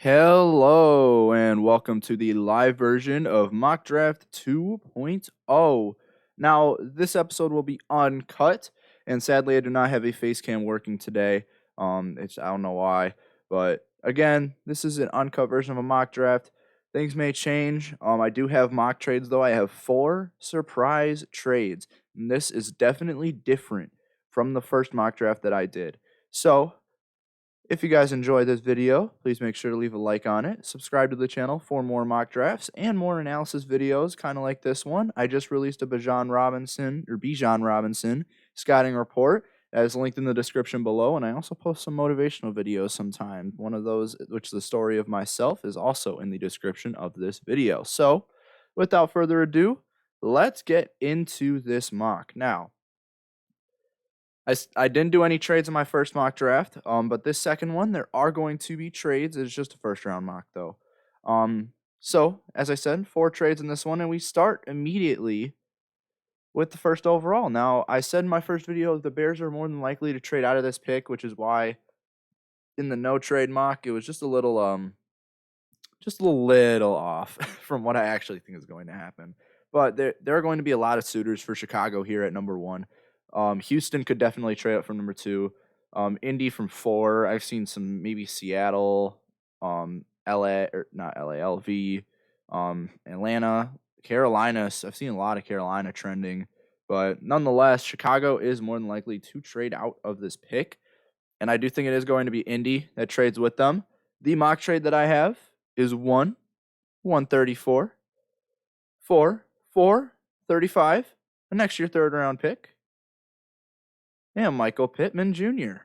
Hello and welcome to the live version of Mock Draft 2.0. Now, this episode will be uncut, and sadly, I do not have a face cam working today. I don't know why, but again, this is an uncut version of a mock draft. Things may change. I do have mock trades though. I have 4 surprise trades, and this is definitely different from the first mock draft that I did. So, if you guys enjoyed this video, please make sure to leave a like on it. Subscribe to the channel for more mock drafts and more analysis videos, kind of like this one. I just released a Bijan Robinson scouting report that is linked in the description below, and I also post some motivational videos sometime. One of those, which is the story of myself, is also in the description of this video. So, without further ado, let's get into this mock. Now, I didn't do any trades in my first mock draft, but this second one, there are going to be trades. It's just a first-round mock, though. So, as I said, 4 trades in this one, and we start immediately with the first overall. Now, I said in my first video the Bears are more than likely to trade out of this pick, which is why in the no-trade mock, it was just a little off from what I actually think is going to happen. But there are going to be a lot of suitors for Chicago here at number 1. Houston could definitely trade up from number 2. Indy from 4. I've seen some maybe Seattle, LA or not LA, LV, Atlanta, Carolina. I've seen a lot of Carolina trending, but nonetheless, Chicago is more than likely to trade out of this pick, and I do think it is going to be Indy that trades with them. The mock trade that I have is 134, 435, a next year third round pick, and Michael Pittman Jr.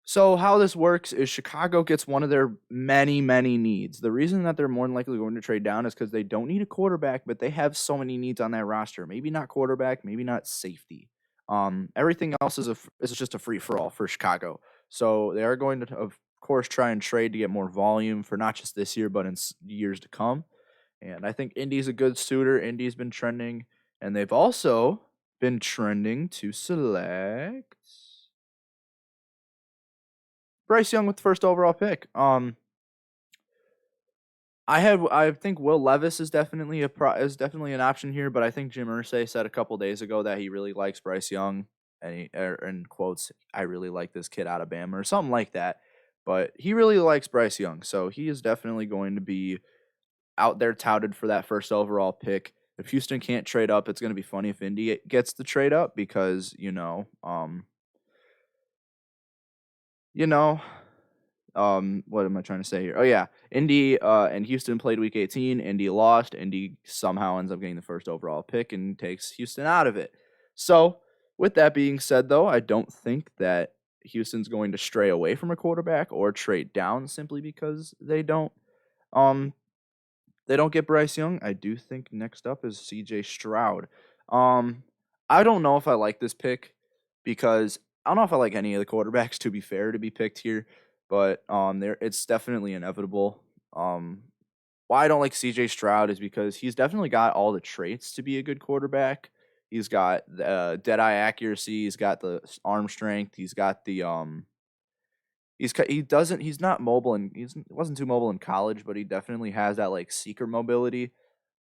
So how this works is Chicago gets one of their many, many needs. The reason that they're more than likely going to trade down is because they don't need a quarterback, but they have so many needs on that roster. Maybe not quarterback, maybe not safety. Everything else is just a free for all for Chicago. So they are going to, of course, try and trade to get more volume for not just this year, but in years to come. And I think Indy's a good suitor. Indy's been trending, and they've also been trending to select Bryce Young with the first overall pick. I think Will Levis is definitely an option here, but I think Jim Irsay said a couple days ago that he really likes Bryce Young, and in quotes, I really like this kid out of Bama or something like that. But he really likes Bryce Young, so he is definitely going to be out there touted for that first overall pick. If Houston can't trade up, it's going to be funny if Indy gets the trade up because what am I trying to say here? Oh yeah, Indy and Houston played Week 18. Indy lost. Indy somehow ends up getting the first overall pick and takes Houston out of it. So with that being said, though, I don't think that Houston's going to stray away from a quarterback or trade down simply because they don't get Bryce Young. I do think next up is C.J. Stroud. I don't know if I like this pick because I don't know if I like any of the quarterbacks, to be fair, to be picked here. But it's definitely inevitable. Why I don't like C.J. Stroud is because he's definitely got all the traits to be a good quarterback. He's got the dead-eye accuracy. He's got the arm strength. He's got the he's not mobile, and he wasn't too mobile in college, but he definitely has that like seeker mobility.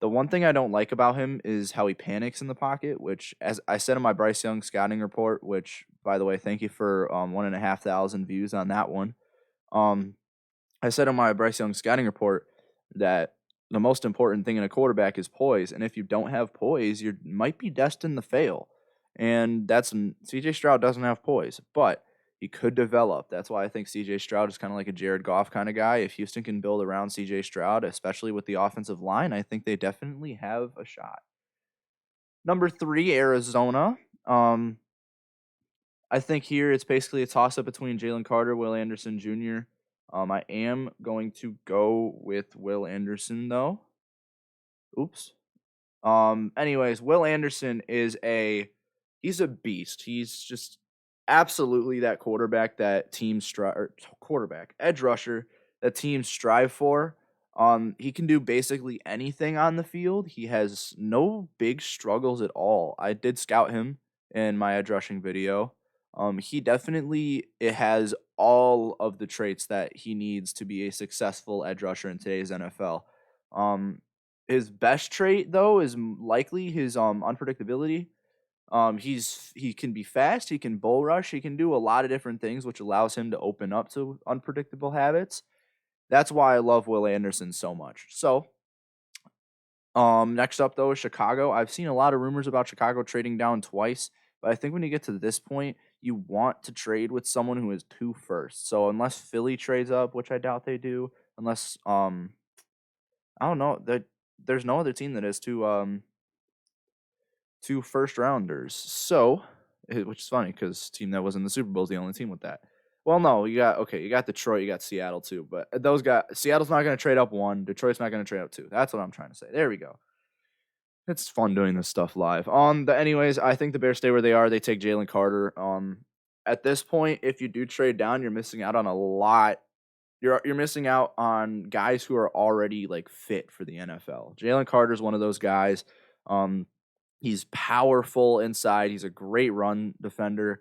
The one thing I don't like about him is how he panics in the pocket, which, as I said in my Bryce Young scouting report, which, by the way, thank you for 1,500 views on that one. I said in my Bryce Young scouting report that the most important thing in a quarterback is poise, and if you don't have poise, you might be destined to fail. And C.J. Stroud doesn't have poise, but he could develop. That's why I think C.J. Stroud is kind of like a Jared Goff kind of guy. If Houston can build around C.J. Stroud, especially with the offensive line, I think they definitely have a shot. Number 3, Arizona. I think here it's basically a toss-up between Jalen Carter, Will Anderson Jr. I am going to go with Will Anderson, though. Oops. Anyways, Will Anderson he's a beast. He's just absolutely that quarterback that edge rusher that teams strive for. He can do basically anything on the field. He has no big struggles at all. I did scout him in my edge rushing video. He definitely it has all of the traits that he needs to be a successful edge rusher in today's NFL. Um, his best trait though is likely his unpredictability. He can be fast, he can bull rush, he can do a lot of different things, which allows him to open up to unpredictable habits. That's why I love Will Anderson so much. So, next up though is Chicago. I've seen a lot of rumors about Chicago trading down twice, but I think when you get to this point, you want to trade with someone who is two first. So unless Philly trades up, which I doubt they do, unless I don't know, there's no other team that has two first rounders. So, which is funny because team that was in the Super Bowl is the only team with that. Well, no, you got Detroit, you got Seattle too, but those guys, Seattle's not going to trade up one, Detroit's not going to trade up two. That's what I'm trying to say. There we go. It's fun doing this stuff live. Anyways, I think the Bears stay where they are. They take Jalen Carter. At this point, if you do trade down, you're missing out on a lot. You're missing out on guys who are already like fit for the NFL. Jalen Carter is one of those guys. Um, He's powerful inside. He's a great run defender.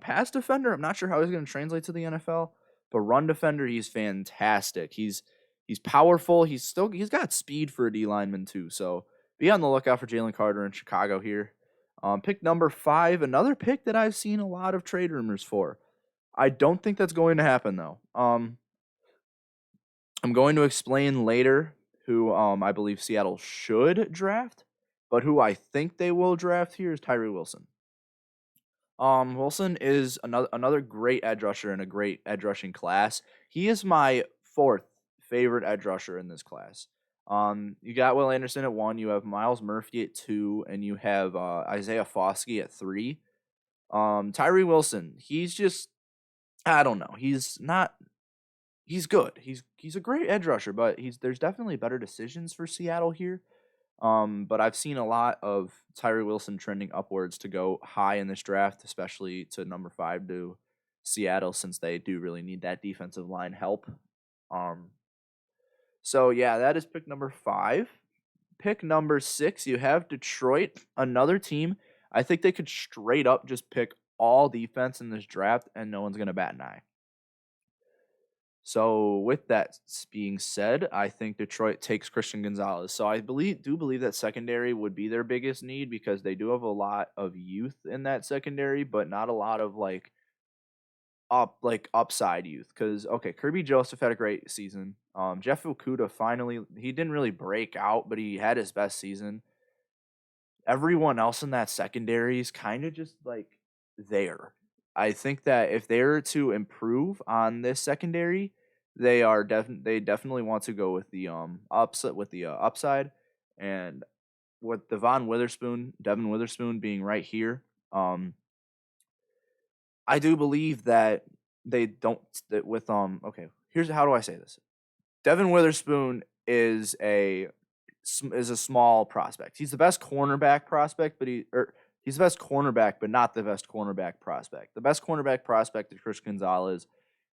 Pass defender, I'm not sure how he's going to translate to the NFL, but run defender, he's fantastic. He's powerful. He's got speed for a D lineman too. So be on the lookout for Jalen Carter in Chicago here. Pick number 5, another pick that I've seen a lot of trade rumors for. I don't think that's going to happen though. I'm going to explain later who I believe Seattle should draft, but who I think they will draft here is Tyree Wilson. Wilson is another great edge rusher in a great edge rushing class. He is my 4th favorite edge rusher in this class. You got Will Anderson at 1, you have Miles Murphy at 2, and you have Isaiah Foskey at 3. Tyree Wilson, he's just I don't know. He's good. He's a great edge rusher, but there's definitely better decisions for Seattle here. But I've seen a lot of Tyree Wilson trending upwards to go high in this draft, especially to number 5 to Seattle, since they do really need that defensive line help. Um, so yeah, that is pick number 5. Pick number 6, you have Detroit, another team. I think they could straight up just pick all defense in this draft, and no one's gonna bat an eye. So with that being said, I think Detroit takes Christian Gonzalez. So I do believe that secondary would be their biggest need because they do have a lot of youth in that secondary, but not a lot of upside youth. Because okay, Kirby Joseph had a great season. Jeff Okuda finally he didn't really break out, but he had his best season. Everyone else in that secondary is kind of just like there. I think that if they're to improve on this secondary, they definitely want to go with the upside, and with Devin Witherspoon being right here, I do believe that they don't that with okay, here's how do I say this. Devin Witherspoon is a small prospect. He's the best cornerback prospect, he's the best cornerback, but not the best cornerback prospect. The best cornerback prospect is Chris Gonzalez.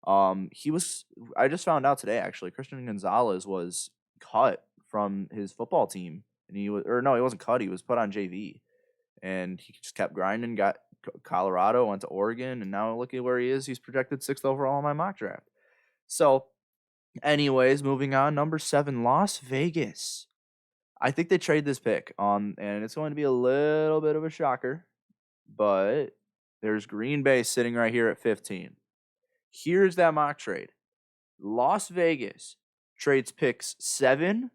I just found out today actually, Christian Gonzalez was cut from his football team, and he wasn't cut. He was put on JV, and he just kept grinding. Got Colorado, went to Oregon, and now look at where he is. He's projected 6th overall in my mock draft. So, anyways, moving on. Number 7, Las Vegas. I think they trade this pick, and it's going to be a little bit of a shocker, but there's Green Bay sitting right here at 15. Here's that mock trade. Las Vegas trades picks 7,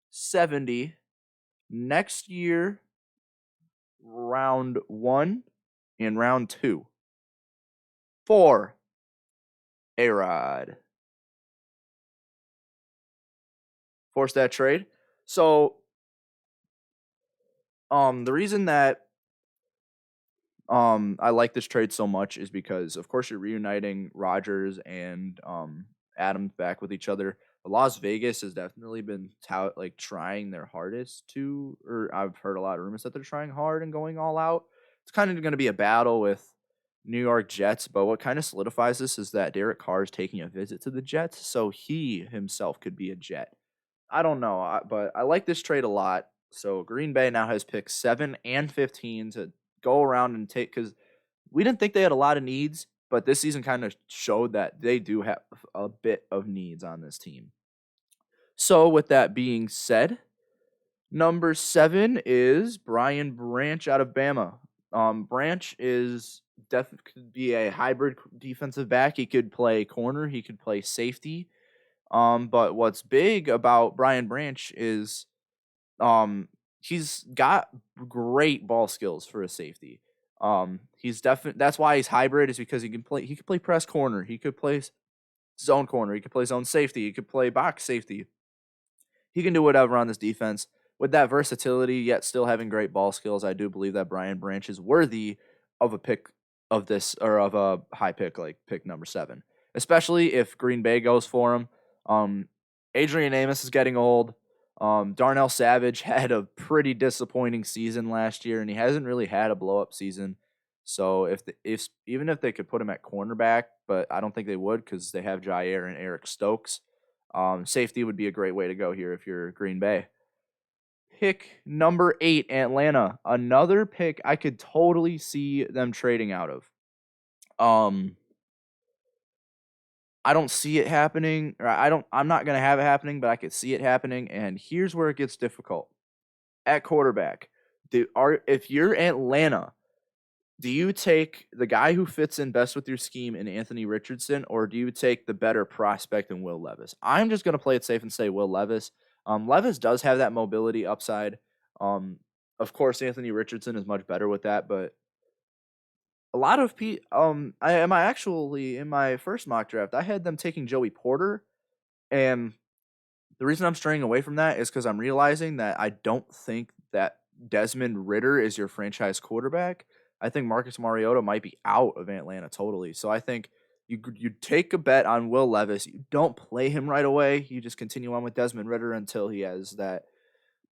70, next year, round 1, and round 2 for A-Rod. Force that trade. So, the reason that I like this trade so much is because, of course, you're reuniting Rodgers and Adams back with each other. But Las Vegas has definitely been trying their hardest to, or I've heard a lot of rumors that they're trying hard and going all out. It's kind of going to be a battle with New York Jets, but what kind of solidifies this is that Derek Carr is taking a visit to the Jets, so he himself could be a Jet. I don't know, but I like this trade a lot. So Green Bay now has picks 7 and 15 to go around and take, because we didn't think they had a lot of needs, but this season kind of showed that they do have a bit of needs on this team. So, with that being said, number 7 is Brian Branch out of Bama. Branch could be a hybrid defensive back. He could play corner. He could play safety. But what's big about Brian Branch is he's got great ball skills for a safety. He's definitely that's why he's hybrid is because he could play press corner, he could play zone corner, he could play zone safety, he could play box safety. He can do whatever on this defense. With that versatility, yet still having great ball skills, I do believe that Brian Branch is worthy of a pick of this or of a high pick like pick number 7, especially if Green Bay goes for him. Um, Adrian Amos is getting old. Darnell Savage had a pretty disappointing season last year, and he hasn't really had a blow up season. So if even if they could put him at cornerback, but I don't think they would because they have Jair and Eric Stokes. Safety would be a great way to go here if you're Green Bay. Pick number 8, Atlanta. Another pick I could totally see them trading out of. I don't see it happening, or I'm not gonna have it happening, but I could see it happening. And here's where it gets difficult. At quarterback, if you're Atlanta, do you take the guy who fits in best with your scheme in Anthony Richardson, or do you take the better prospect in Will Levis? I'm just going to play it safe and say Will Levis. Levis does have that mobility upside. Of course, Anthony Richardson is much better with that, but a lot of people. I actually in my first mock draft, I had them taking Joey Porter, and the reason I'm straying away from that is because I'm realizing that I don't think that Desmond Ridder is your franchise quarterback. I think Marcus Mariota might be out of Atlanta totally. So I think you take a bet on Will Levis. You don't play him right away. You just continue on with Desmond Ridder until he has that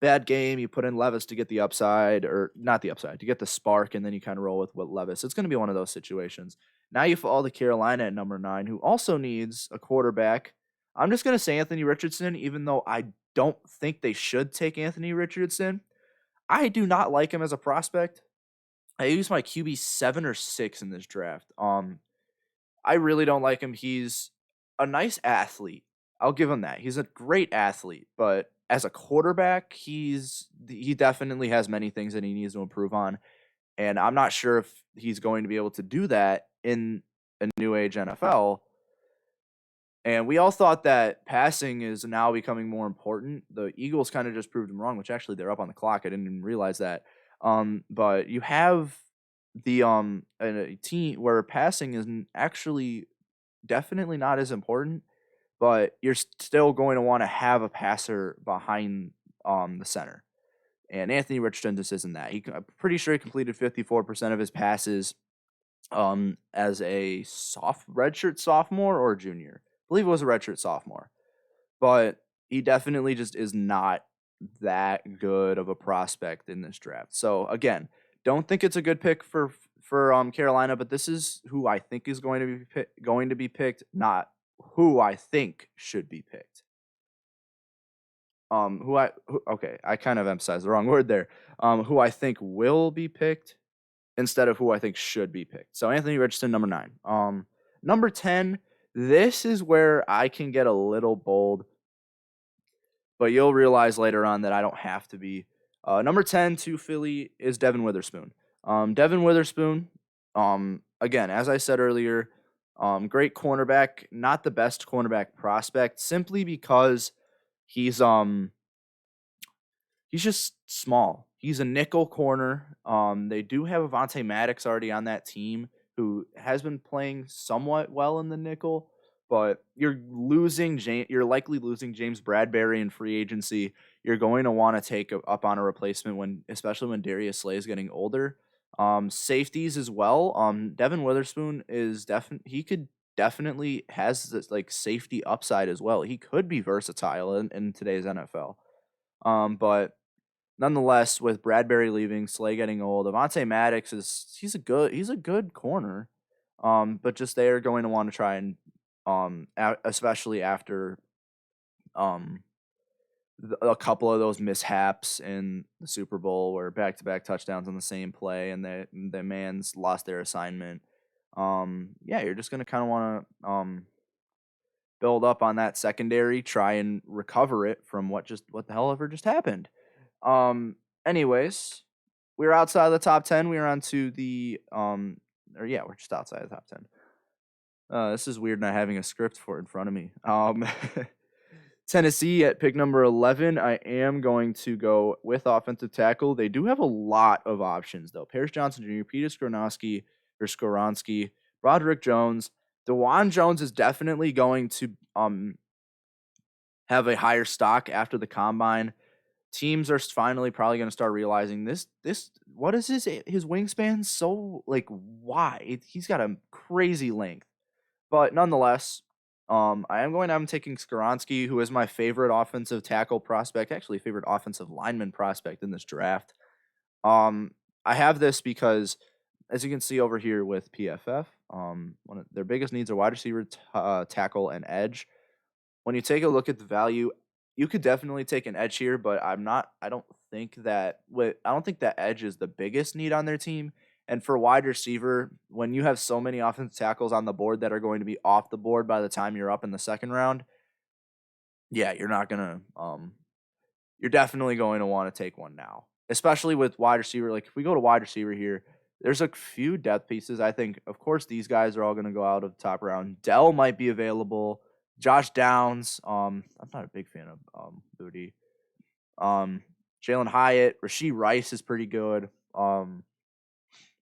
bad game. You put in Levis to get the upside, or not the upside, to get the spark, and then you kind of roll with Levis. It's going to be one of those situations. Now you fall to Carolina at number 9, who also needs a quarterback. I'm just going to say Anthony Richardson, even though I don't think they should take Anthony Richardson. I do not like him as a prospect. I used my QB 7 or 6 in this draft. I really don't like him. He's a nice athlete. I'll give him that. He's a great athlete, but as a quarterback, he definitely has many things that he needs to improve on, and I'm not sure if he's going to be able to do that in a new age NFL. And we all thought that passing is now becoming more important. The Eagles kind of just proved them wrong, which actually they're up on the clock. I didn't even realize that. But you have a team where passing is actually definitely not as important, but you're still going to want to have a passer behind the center. And Anthony Richardson just isn't that. I'm pretty sure he completed 54% of his passes as a redshirt sophomore or junior. I believe it was a redshirt sophomore. But he definitely just is not that good of a prospect in this draft. So again, don't think it's a good pick for Carolina, but this is who I think is going to be picked, not who I think should be picked. Okay, I kind of emphasized the wrong word there. Who I think will be picked instead of who I think should be picked. So Anthony Richardson, number 9. Number 10, this is where I can get a little bold, but you'll realize later on that I don't have to be. Number 10 to Philly is Devin Witherspoon. Devin Witherspoon, again, as I said earlier, great cornerback, not the best cornerback prospect, simply because he's just small. He's a nickel corner. They do have Avonte Maddox already on that team, who has been playing somewhat well in the nickel, but you're likely losing James Bradbury in free agency. You're going to want to take up on a replacement especially when Darius Slay is getting older. Safeties as well. Devin Witherspoon he could definitely has this like safety upside as well. He could be versatile in today's NFL. But nonetheless, with Bradbury leaving, Slay getting old, Avonte Maddox he's a good corner. But just they are going to want to try and especially after a couple of those mishaps in the Super Bowl where back-to-back touchdowns on the same play and the man's lost their assignment. Yeah, you're just gonna kind of want to build up on that secondary, try and recover it from what the hell ever just happened. Anyways, we were outside of the top 10. We were on to the or yeah, we're just outside of the top 10. This is weird not having a script for it in front of me. Tennessee at pick number 11. I am going to go with offensive tackle. They do have a lot of options, though. Paris Johnson Jr., Peter Skoronski, Broderick Jones. DeJuan Jones is definitely going to have a higher stock after the combine. Teams are finally probably going to start realizing this. What is his wingspan so like why? He's got a crazy length. But nonetheless, I am going to have taking Skoronski, who is my favorite offensive tackle prospect, actually favorite offensive lineman prospect in this draft. I have this because, as you can see over here with PFF, one of their biggest needs are wide receiver, tackle, and edge. When you take a look at the value, you could definitely take an edge here, but I don't think that edge is the biggest need on their team. And for wide receiver, when you have so many offensive tackles on the board that are going to be off the board by the time you're up in the second round, yeah, you're definitely going to want to take one now. Especially with wide receiver. Like if we go to wide receiver here, there's a few depth pieces. I think, of course, these guys are all going to go out of the top round. Dell might be available. Josh Downs. I'm not a big fan of Booty. Jalen Hyatt, Rashee Rice is pretty good.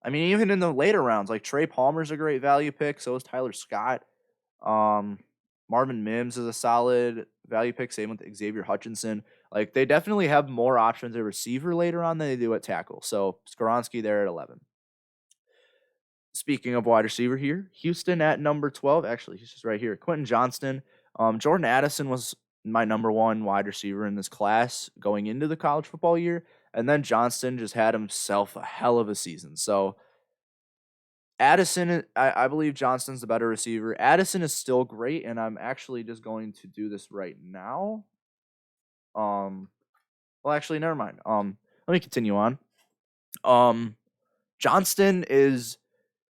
I mean, even in the later rounds, like Trey Palmer's a great value pick. So is Tyler Scott. Marvin Mims is a solid value pick. Same with Xavier Hutchinson. Like they definitely have more options at receiver later on than they do at tackle. So Skoronski there at 11. Speaking of wide receiver here, Houston at number 12. Actually, he's just right here. Quentin Johnston. Jordan Addison was my number one wide receiver in this class going into the college football year. And then Johnston just had himself a hell of a season. So Addison, I believe Johnston's the better receiver. Addison is still great, and I'm actually just going to do this right now. Well, actually, never mind. Let me continue on. Johnston is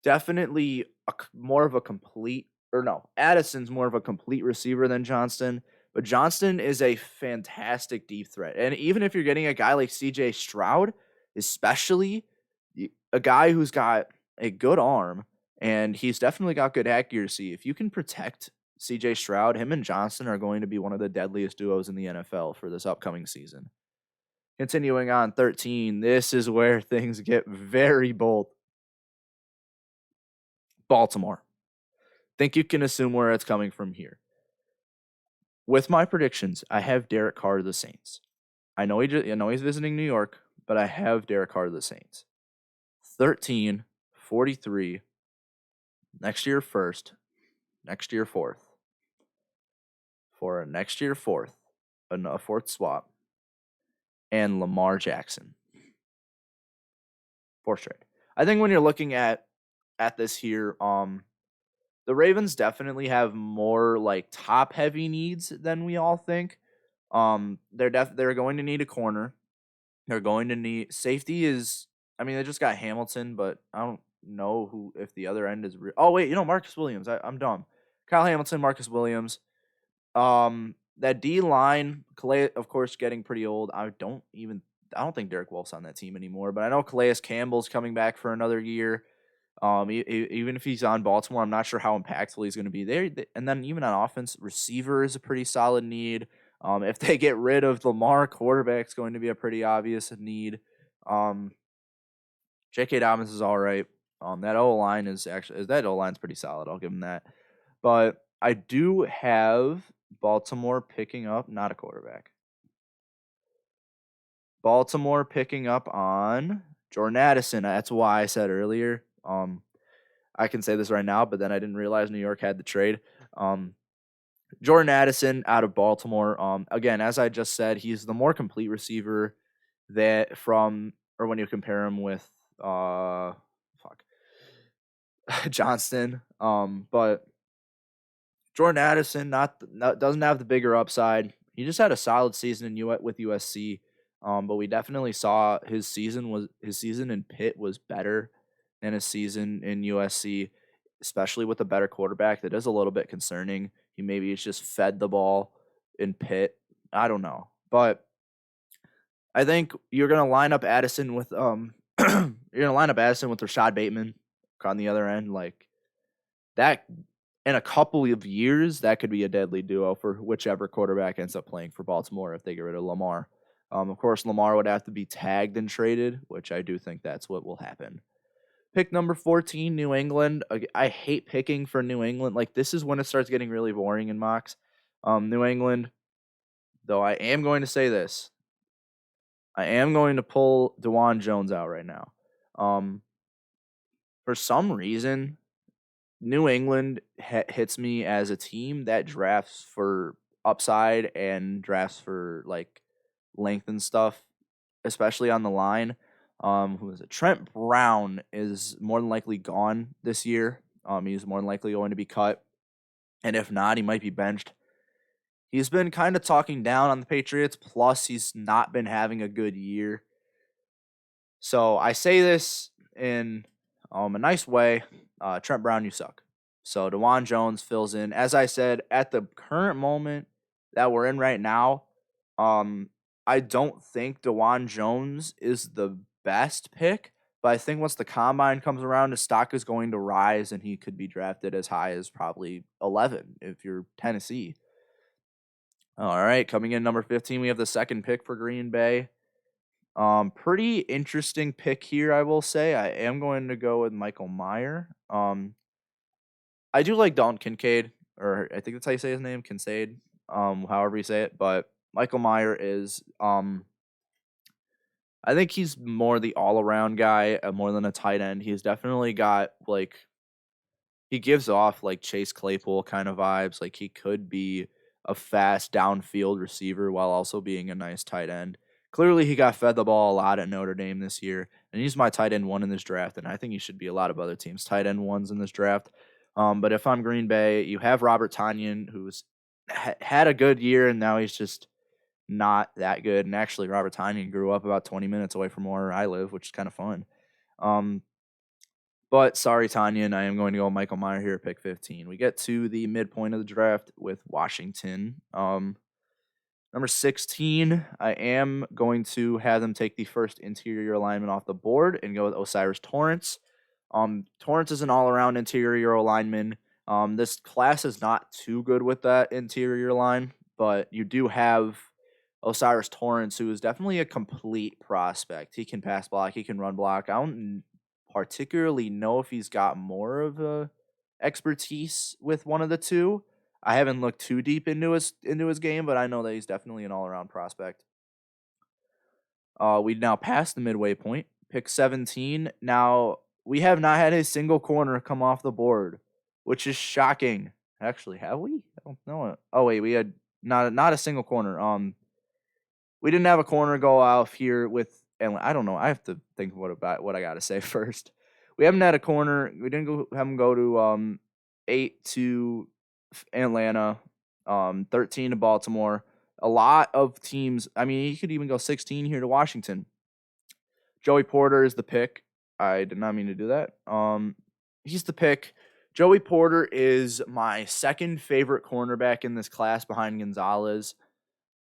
definitely more of a complete, or no, Addison's more of a complete receiver than Johnston, but Johnston is a fantastic deep threat. And even if you're getting a guy like CJ Stroud, especially a guy who's got a good arm and he's definitely got good accuracy, if you can protect CJ Stroud, him and Johnston are going to be one of the deadliest duos in the NFL for this upcoming season. Continuing on 13, this is where things get very bold. Baltimore. Think you can assume where it's coming from here. With my predictions, I have Derek Carr to the Saints. I know he's visiting New York, but I have Derek Carr to the Saints. 13, 43, next year first, next year fourth. For a next year fourth, a fourth swap, and Lamar Jackson. Fourth trade. I think when you're looking at this here, the Ravens definitely have more like top heavy needs than we all think. They're going to need a corner. They're going to need safety is. I mean, they just got Hamilton, but I don't know who if the other end is. Oh wait, Marcus Williams. I'm dumb. Kyle Hamilton, Marcus Williams. That D line, Calais, of course, getting pretty old. I don't think Derek Wolf's on that team anymore, but I know Calais Campbell's coming back for another year. Even if he's on Baltimore, I'm not sure how impactful he's going to be there. And then even on offense, receiver is a pretty solid need. If they get rid of Lamar, quarterback's going to be a pretty obvious need. J.K. Dobbins is all right. That O-line is pretty solid. I'll give him that. But I do have Baltimore picking up, not a quarterback. Baltimore picking up on Jordan Addison. That's why I said earlier. I can say this right now, but then I didn't realize New York had the trade. Jordan Addison out of Baltimore. Again, as I just said, he's the more complete receiver when you compare him with Johnston. But Jordan Addison doesn't have the bigger upside. he just had a solid season with USC. But we definitely saw his season in Pitt was better than his season in USC, especially with a better quarterback. That is a little bit concerning. He maybe is just fed the ball in Pitt. I don't know, but I think you're gonna line up Addison with Rashad Bateman on the other end. Like that in a couple of years, that could be a deadly duo for whichever quarterback ends up playing for Baltimore if they get rid of Lamar. Of course, Lamar would have to be tagged and traded, which I do think that's what will happen. Pick number 14, New England. I hate picking for New England. Like, this is when it starts getting really boring in mocks. New England, though I am going to say this. I am going to pull DeJuan Jones out right now. For some reason, New England hits me as a team that drafts for upside and drafts for like length and stuff, especially on the line. Who is it? Trent Brown is more than likely gone this year. He's more than likely going to be cut, and if not, he might be benched. He's been kind of talking down on the Patriots. Plus, he's not been having a good year. So I say this in a nice way. Trent Brown, you suck. So DeJuan Jones fills in. As I said, at the current moment that we're in right now, I don't think DeJuan Jones is the best pick, but I think once the combine comes around, his stock is going to rise, and he could be drafted as high as probably 11 if you're Tennessee. All right, coming in number 15, we have the second pick for Green Bay. Pretty interesting pick here, I will say. I am going to go with Michael Mayer. I do like Dalton Kincaid, or I think that's how you say his name, Kincaid. However you say it, but Michael Mayer is I think he's more the all around guy, more than a tight end. He's definitely got he gives off like Chase Claypool kind of vibes. Like he could be a fast downfield receiver while also being a nice tight end. Clearly, he got fed the ball a lot at Notre Dame this year, and he's my tight end one in this draft. And I think he should be a lot of other teams' tight end ones in this draft. But if I'm Green Bay, you have Robert Tonyan, who's had a good year, and now he's just not that good. And actually, Robert Tonyan grew up about 20 minutes away from where I live, which is kind of fun. But sorry, Tanyan, I am going to go Michael Mayer here at pick 15. We get to the midpoint of the draft with Washington. Number 16, I am going to have them take the first interior alignment off the board and go with Osiris Torrance. Torrance is an all-around interior lineman. This class is not too good with that interior line, but you do have Osiris Torrance, who is definitely a complete prospect. He can pass block, he can run block. I don't particularly know if he's got more of a expertise with one of the two. I haven't looked too deep into his game, but I know that he's definitely an all-around prospect. We now passed the midway point, pick 17. Now, we have not had a single corner come off the board, which is shocking. Actually, have we? I don't know. Oh wait, we had not a single corner. We didn't have a corner go off here with, and I don't know. I have to think what I got to say first. We haven't had a corner. We didn't have him go to 8 to Atlanta, 13 to Baltimore. A lot of teams. I mean, he could even go 16 here to Washington. Joey Porter is the pick. I did not mean to do that. He's the pick. Joey Porter is my second favorite cornerback in this class behind Gonzalez.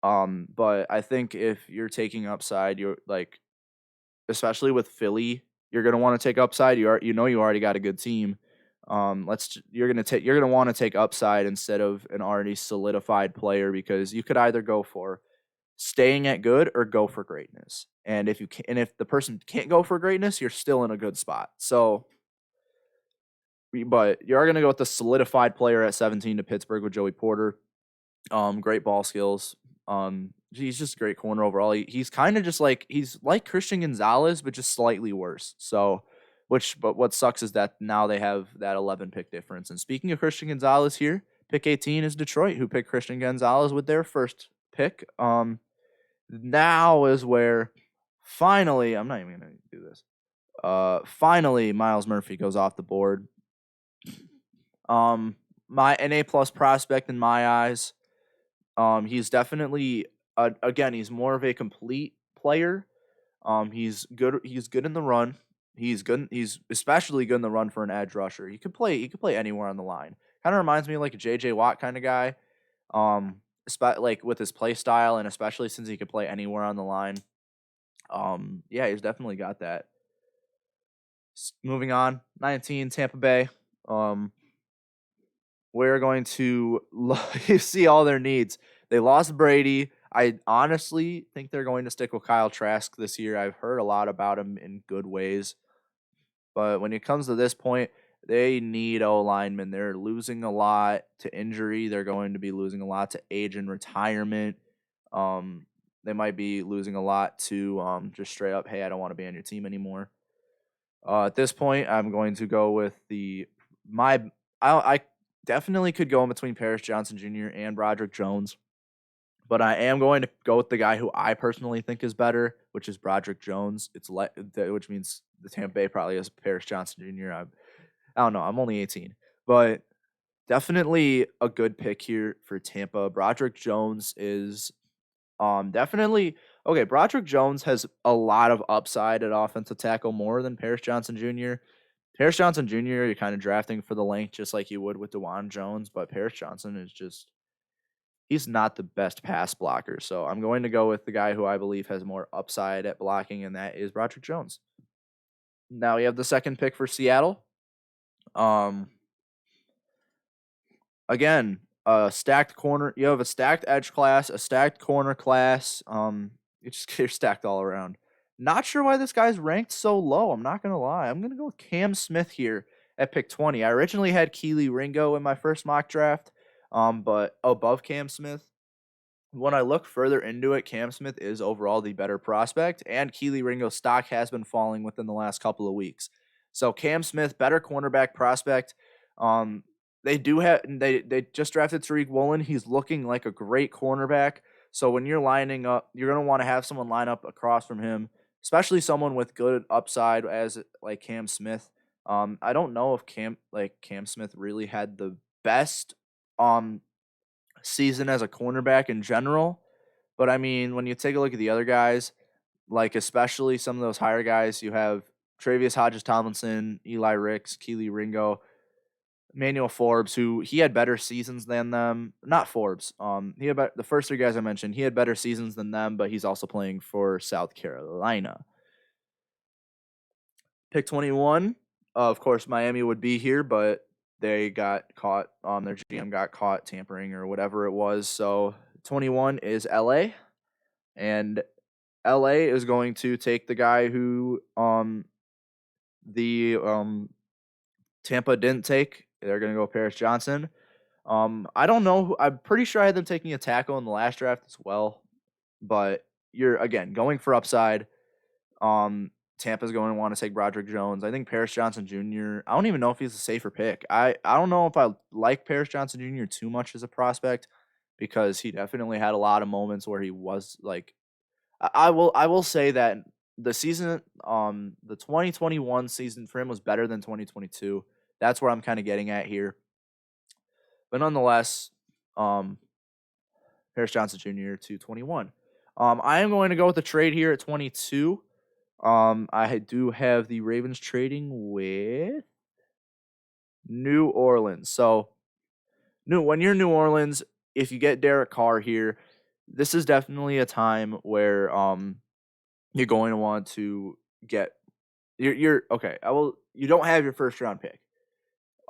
But I think if you're taking upside, you're like, especially with Philly, you're gonna want to take upside. You already got a good team. You're gonna want to take upside instead of an already solidified player, because you could either go for staying at good or go for greatness. And if the person can't go for greatness, you're still in a good spot. So, but you're gonna go with the solidified player at 17 to Pittsburgh with Joey Porter. Great ball skills. He's just a great corner overall. He's kind of just he's like Christian Gonzalez, but just slightly worse. So, but what sucks is that now they have that 11 pick difference. And speaking of Christian Gonzalez here, pick 18 is Detroit, who picked Christian Gonzalez with their first pick. Now is where finally, I'm not even gonna do this. Finally, Miles Murphy goes off the board. An A+ prospect in my eyes. He's definitely again, he's more of a complete player. He's good. He's good in the run. He's good. He's especially good in the run for an edge rusher. He could play. He could play anywhere on the line. Kind of reminds me of like a J.J. Watt kind of guy. Like with his play style, and especially since he could play anywhere on the line. Yeah, he's definitely got that. Moving on, 19 Tampa Bay. We're going to you see all their needs. They lost Brady. I honestly think they're going to stick with Kyle Trask this year. I've heard a lot about him in good ways. But when it comes to this point, they need O linemen. They're losing a lot to injury. They're going to be losing a lot to age and retirement. They might be losing a lot to just straight up, hey, I don't want to be on your team anymore. At this point, I'm going to go with I definitely could go in between Paris Johnson Jr. and Broderick Jones, but I am going to go with the guy who I personally think is better, which is Broderick Jones. Which means the Tampa Bay probably has Paris Johnson Jr. I don't know. I'm only 18, but definitely a good pick here for Tampa. Broderick Jones is definitely okay. Broderick Jones has a lot of upside at offensive tackle, more than Paris Johnson Jr. Paris Johnson Jr. You're kind of drafting for the length, just like you would with DeJuan Jones, but Paris Johnson is just he's not the best pass blocker. So I'm going to go with the guy who I believe has more upside at blocking, and that is Broderick Jones. Now we have the second pick for Seattle. Um, Again, a stacked corner. You have a stacked edge class, a stacked corner class. You're stacked all around. Not sure why this guy's ranked so low. I'm not gonna lie. I'm gonna go with Cam Smith here at pick 20. I originally had Keely Ringo in my first mock draft, but above Cam Smith. When I look further into it, Cam Smith is overall the better prospect, and Keely Ringo's stock has been falling within the last couple of weeks. So Cam Smith, better cornerback prospect. Um, they just drafted Tariq Woolen. He's looking like a great cornerback. So when you're lining up, you're gonna want to have someone line up across from him, especially someone with good upside as like Cam Smith. I don't know if Cam Smith really had the best um season as a cornerback in general. But I mean, when you take a look at the other guys, like especially some of those higher guys, you have Travius Hodges Tomlinson, Eli Ricks, Keely Ringo, Emmanuel Forbes, who he had better seasons than them. Not Forbes. He had the first three guys I mentioned. He had better seasons than them, but he's also playing for South Carolina. Pick 21. Of course, Miami would be here, but they got caught. Their GM got caught tampering or whatever it was. So 21 is LA, and LA is going to take the guy who the Tampa didn't take. They're going to go Paris Johnson. I don't know. I'm pretty sure I had them taking a tackle in the last draft as well, but you're again going for upside. Tampa's going to want to take Broderick Jones. I think Paris Johnson Jr. I don't even know if he's a safer pick. I don't know if I like Paris Johnson Jr. too much as a prospect because he definitely had a lot of moments where he was like I will say that the 2021 season for him was better than 2022. That's where I'm kind of getting at here. But nonetheless, Paris Johnson Jr. to 21. I am going to go with the trade here at 22. I do have the Ravens trading with New Orleans. So, when you're New Orleans, if you get Derek Carr here, this is definitely a time where you're going to want to get you're okay. You don't have your first round pick.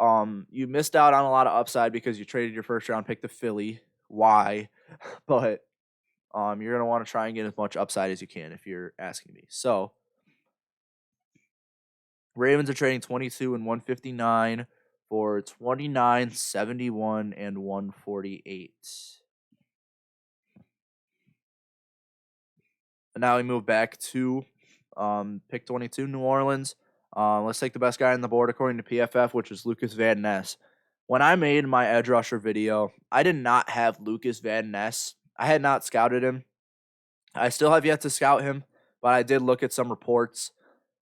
You missed out on a lot of upside because you traded your first round pick to Philly. Why? But you're gonna want to try and get as much upside as you can if you're asking me. So Ravens are trading 22 and 159 for 29, 71, and 148. And now we move back to pick 22, New Orleans. Let's take the best guy on the board according to PFF, which is Lucas Van Ness. When I made my edge rusher video, I did not have Lucas Van Ness. I had not scouted him. I still have yet to scout him, but I did look at some reports,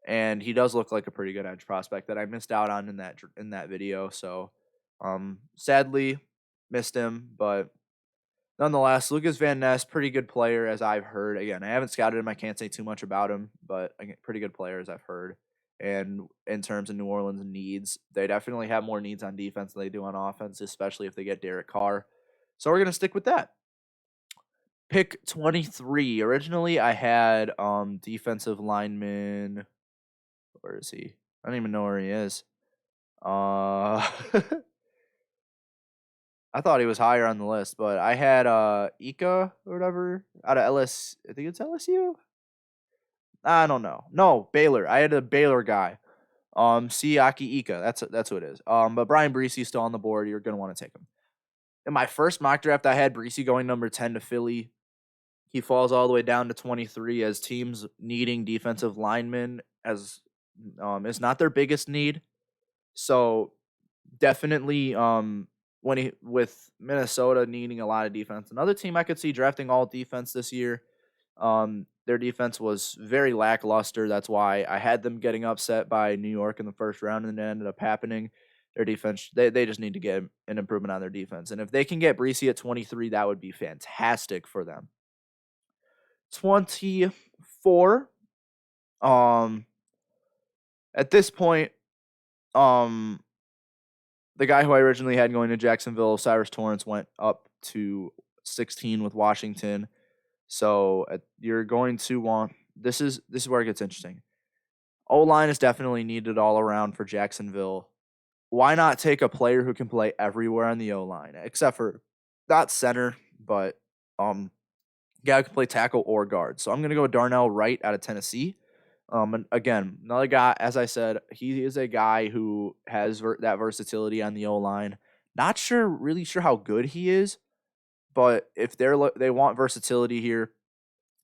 and he does look like a pretty good edge prospect that I missed out on in that video. So, sadly, missed him, but nonetheless, Lucas Van Ness, pretty good player as I've heard. Again, I haven't scouted him. I can't say too much about him, but again, pretty good player as I've heard. And in terms of New Orleans needs, they definitely have more needs on defense than they do on offense, especially if they get Derek Carr. So we're gonna stick with that. Pick 23. Originally, I had defensive lineman. Where is he? I don't even know where he is. I thought he was higher on the list, but I had Ika or whatever out of LS. I think it's LSU. I don't know. No, Baylor. I had a Baylor guy. Siaki Ika. That's who it is. But Brian Bryce still on the board. You're gonna want to take him. In my first mock draft, I had Bryce going number 10 to Philly. He falls all the way down to 23 as teams needing defensive linemen as is not their biggest need. So definitely when he with Minnesota needing a lot of defense. Another team I could see drafting all defense this year. Their defense was very lackluster. That's why I had them getting upset by New York in the first round, and it ended up happening. Their defense, they just need to get an improvement on their defense. And if they can get Bryce at 23, that would be fantastic for them. 24. Um, at this point, the guy who I originally had going to Jacksonville, Cyrus Torrance, went up to 16 with Washington. So you're going to want this is where it gets interesting. O-line is definitely needed all around for Jacksonville. Why not take a player who can play everywhere on the O-line, except for not center, but guy who can play tackle or guard. So I'm going to go with Darnell Wright out of Tennessee. And again, another guy, as I said, he is a guy who has that versatility on the O-line. Not really sure how good he is, but if they want versatility here,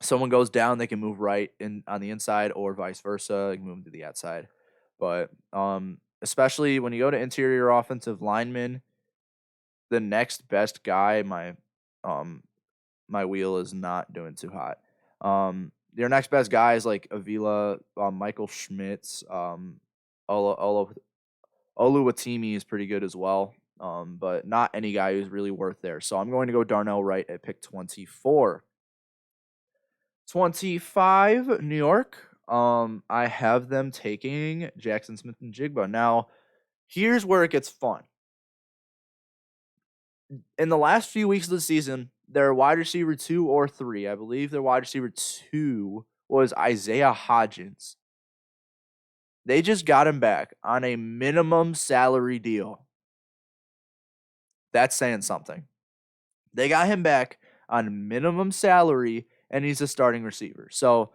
someone goes down, they can move right in on the inside or vice versa, they can move to the outside. But especially when you go to interior offensive linemen, the next best guy, my wheel is not doing too hot. Your next best guy is like Avila, Michael Schmitz, Oluwatimi is pretty good as well. But not any guy who's really worth there. So I'm going to go Darnell Wright at pick 24. 25, New York. I have them taking Jackson Smith-Njigba. Now, here's where it gets fun. In the last few weeks of the season, their wide receiver 2 or 3, I believe their wide receiver 2 was Isaiah Hodgins. They just got him back on a minimum salary deal. That's saying something. They got him back on minimum salary, and he's a starting receiver. So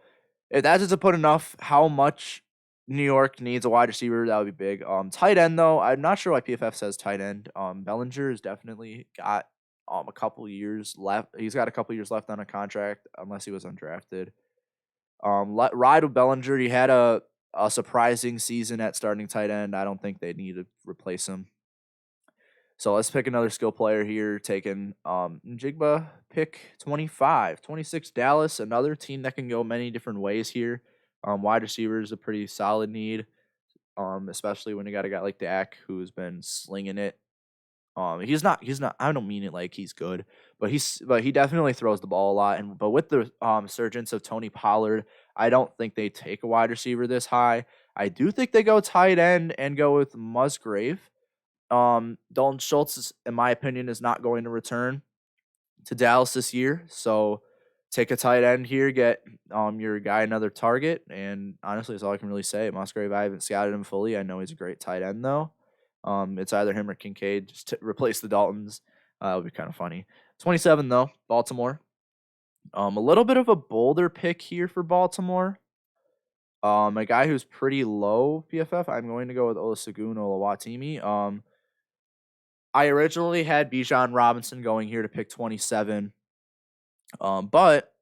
if that doesn't put enough how much New York needs a wide receiver, that would be big. Tight end, though, I'm not sure why PFF says tight end. Bellinger has definitely got a couple years left. He's got a couple years left on a contract, unless he was undrafted. Ride with Bellinger. He had a surprising season at starting tight end. I don't think they need to replace him. So let's pick another skill player here. Taking Njigba, pick 25. 26, Dallas, another team that can go many different ways here. Wide receiver is a pretty solid need, especially when you got a guy like Dak who's been slinging it. He's not. I don't mean it like he's good, but he definitely throws the ball a lot. But with the surgence of Tony Pollard, I don't think they take a wide receiver this high. I do think they go tight end and go with Musgrave. Dalton Schultz, in my opinion, is not going to return to Dallas this year. So take a tight end here, get your guy another target, and honestly, that's all I can really say. Musgrave, I haven't scouted him fully. I know he's a great tight end though. It's either him or Kincaid. Just to replace the Daltons. That would be kind of funny. 27 though, Baltimore. A little bit of a bolder pick here for Baltimore. A guy who's pretty low PFF. I'm going to go with Olusegun Oluwatimi. I originally had Bijan Robinson going here to pick 27. But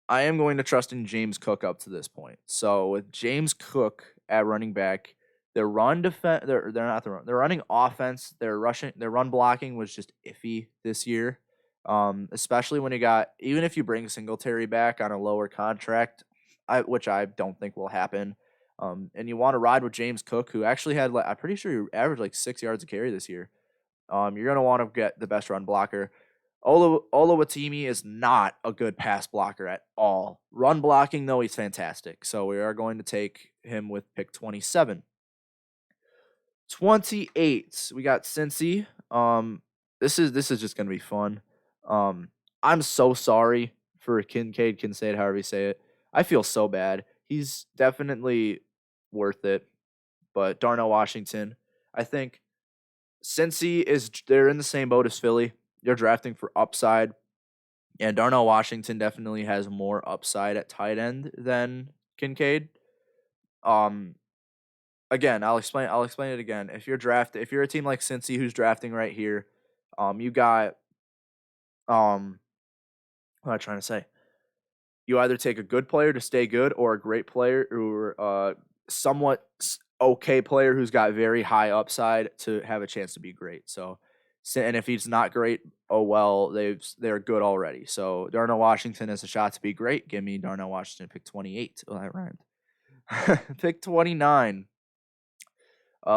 I am going to trust in James Cook up to this point. So with James Cook at running back, their run defense, they're not the run, they're running offense, their run blocking was just iffy this year. Especially when even if you bring Singletary back on a lower contract, which I don't think will happen. And you want to ride with James Cook, who actually had, I'm pretty sure he averaged like 6 yards a carry this year. You're going to want to get the best run blocker. Olawatimi is not a good pass blocker at all. Run blocking, though, he's fantastic. So we are going to take him with pick 27. 28, we got Cincy. This is just gonna be fun. I'm so sorry for Kincaid, however you say it. I feel so bad. He's definitely worth it, but Darnell Washington, I think they're in the same boat as Philly. They're drafting for upside, and Darnell Washington definitely has more upside at tight end than Kincaid. Um, Again, I'll explain it again. If you're a team like Cincy who's drafting right here, you got what am I trying to say? You either take a good player to stay good or a great player or somewhat okay player who's got very high upside to have a chance to be great. So, and if he's not great, oh well, they're good already. So Darnell Washington has a shot to be great. Give me Darnell Washington, pick 28. Oh, that rhymed. Pick 29.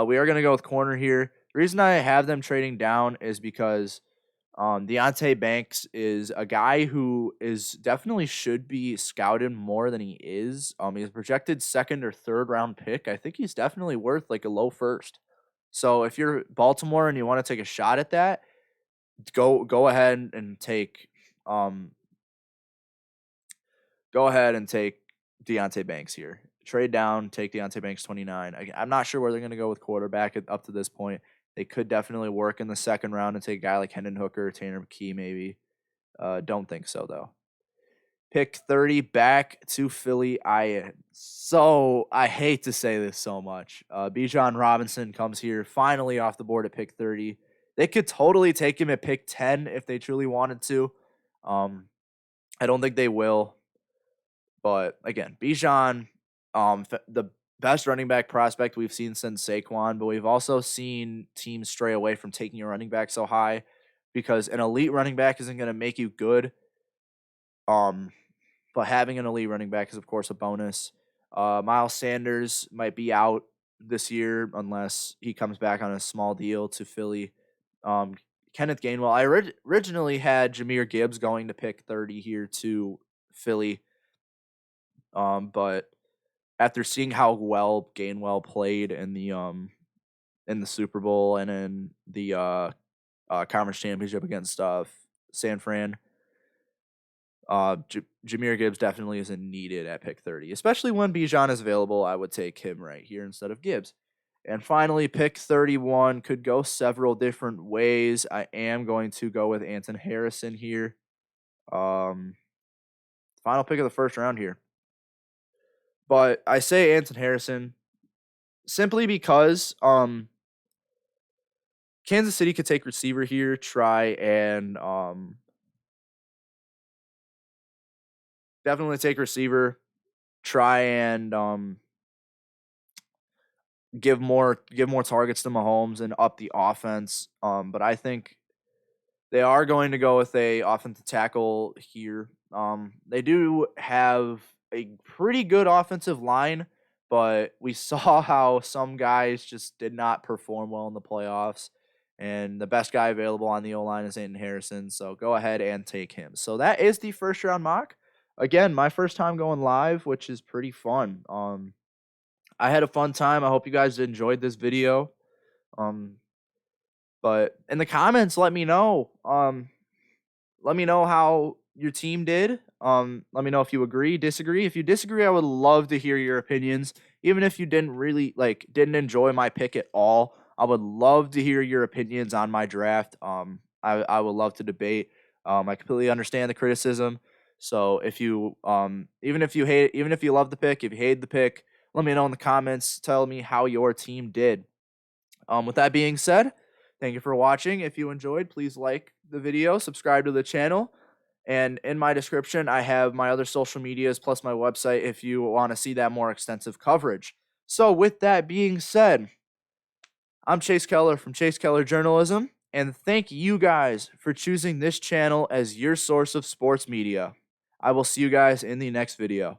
We are going to go with corner here. The reason I have them trading down is because Deonte Banks is a guy who is definitely should be scouted more than he is. He's a projected second or third round pick. I think he's definitely worth like a low first. So if you're Baltimore and you want to take a shot at that, go ahead and take Deonte Banks here. Trade down, take Deonte Banks 29. I'm not sure where they're going to go with quarterback up to this point. They could definitely work in the second round and take a guy like Hendon Hooker, Tanner McKee, maybe. Don't think so, though. Pick 30 back to Philly. I hate to say this so much. Bijan Robinson comes here finally off the board at pick 30. They could totally take him at pick 10 if they truly wanted to. I don't think they will. But again, Bijan, the best running back prospect we've seen since Saquon, but we've also seen teams stray away from taking a running back so high because an elite running back isn't going to make you good. But having an elite running back is, of course, a bonus. Miles Sanders might be out this year unless he comes back on a small deal to Philly. Kenneth Gainwell. I originally had Jahmyr Gibbs going to pick 30 here to Philly. But after seeing how well Gainwell played in the Super Bowl and in the conference championship against San Fran, Jahmyr Gibbs definitely isn't needed at pick 30, especially when Bijan is available. I would take him right here instead of Gibbs. And finally, pick 31 could go several different ways. I am going to go with Anton Harrison here. Final pick of the first round here. But I say Anton Harrison simply because Kansas City could take receiver here, try and definitely take receiver, try and give more targets to Mahomes and up the offense. But I think they are going to go with a offensive tackle here. They do have a pretty good offensive line, but we saw how some guys just did not perform well in the playoffs. And the best guy available on the O-line is Anton Harrison. So go ahead and take him. So that is the first round mock. Again, my first time going live, which is pretty fun. I had a fun time. I hope you guys enjoyed this video. But in the comments, let me know. Let me know how your team did. Let me know if you agree, disagree. If you disagree, I would love to hear your opinions. Even if you didn't enjoy my pick at all, I would love to hear your opinions on my draft. I would love to debate. I completely understand the criticism. So if you even if you love the pick, if you hate the pick, let me know in the comments. Tell me how your team did. With that being said, thank you for watching. If you enjoyed, please like the video, subscribe to the channel, and in my description, I have my other social medias plus my website if you want to see that more extensive coverage. So with that being said, I'm Chase Keller from Chase Keller Journalism, and thank you guys for choosing this channel as your source of sports media. I will see you guys in the next video.